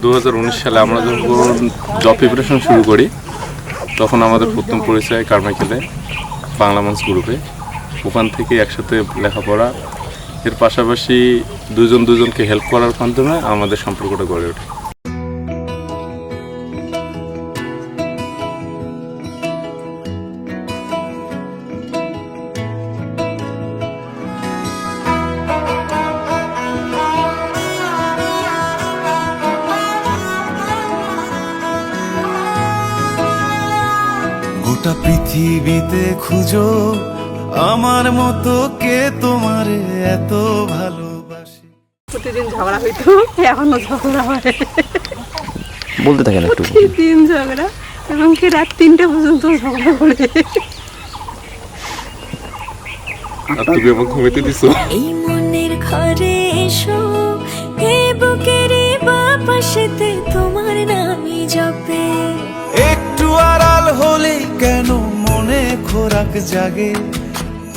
2019 সালে আমরা যখন জব প্রিপারেশন শুরু করি তখন আমাদের প্রথম পরিচয় কারমাইকেলে বাংলা মঞ্চ গ্রুপে। ওখান থেকে একসাথে লেখাপড়া, এর পাশাপাশি দুজনকে হেল্প করার মাধ্যমে আমাদের সম্পর্কটা গড়ে ওঠে। গোটা পৃথিবীতে খুঁজো আমার মতো কে তোমারে এত ভালোবাসে। প্রতিদিন ঝগড়া হইতো, এখনো ঝগড়া হয়, বলতে থাকেন একটু। প্রতিদিন ঝগড়া, এবং কি রাত 3টে পর্যন্ত ঝগড়া করে। আর তুমি আমাকে ঘুমাইতে দিছো। এই মনের ঘরে এসো, এই বুকের বাপাশেতে তোমার নামই জপে। একটু আড়াল হলে কেন মনে খোরাক জাগে,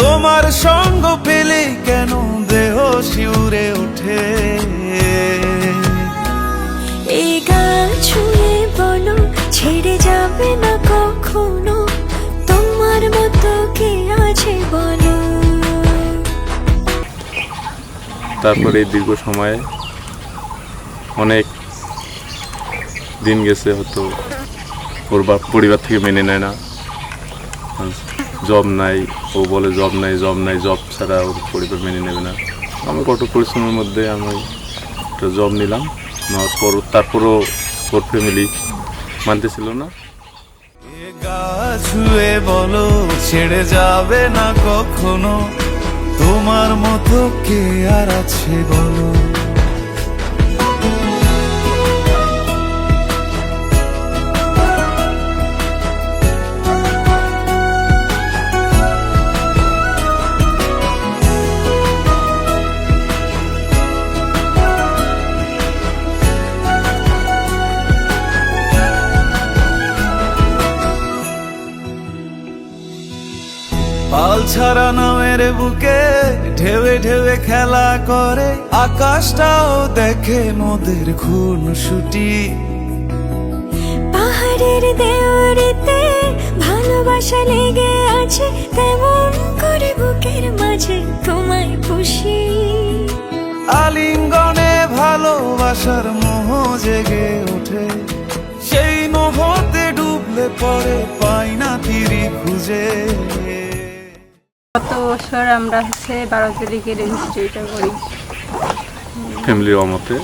তোমার সঙ্গ পেলে কেন দেহ শিউরে ওঠে। এই গান ছুঁয়ে বলো ছেড়ে যাবে না কখনো, তোমার মতো কে আছে বলো। তারপরে এই দীর্ঘ সময়ে অনেক দিন গেছে, হয়তো ওর পরিবার থেকে মেনে নেয় না, জব নাই, ও বলে জব নাই, জব ছাড়া ওর পরিবার মেনে নেবে না। আমি কঠোর পরিশ্রমের মধ্যে আমি একটা জব নিলাম, নেওয়ার পর তারপরও ওর ফ্যামিলি মানতেছিল না। এ গা ছুঁয়ে বলো ছেড়ে যাবে না কখনো, তোমার মতো কে আর আছে বলো। পাল ছাড়া নামের বুকে ঢেউে ঢেউে খেলা করে, আকাশটাও দেখে মোদের খুনসুটি। পাহাড়ের দেওয়ারিতে ভালোবাসা লেগে আছে, তেমন করে বুকের মাঝে তোমায় পুষি। আলিঙ্গনে ভালোবাসার মোহ জেগে ওঠে, সেই মোহতে ডুবলে পরে পাই না তীরি খুঁজে। গত বছর আমরা 12 তারিখে রেজিস্ট্রিটা করি, ফ্যামিলির অমতে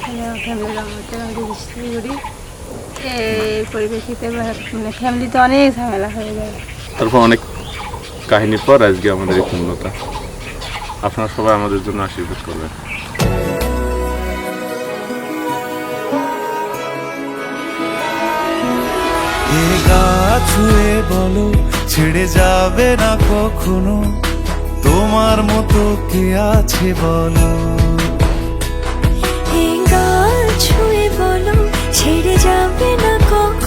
ফ্যামিলির মধ্যে রেজিস্ট্রি করি। এই পরিপ্রেক্ষিতে মানে ফ্যামিলিতে অনেক ঝামেলা হয়ে যায়। তারপর অনেক কাহিনীর পর আজকে আমাদের এই পূর্ণতা। আপনারা সবাই আমাদের জন্য আশীর্বাদ করবেন। এ গা ছুঁয়ে বলো ছেড়ে যাবে না কখনো, তোমার মতো কে আছে বলো। এই গান ছুঁয়ে বলো ছেড়ে যাবে না কখনো,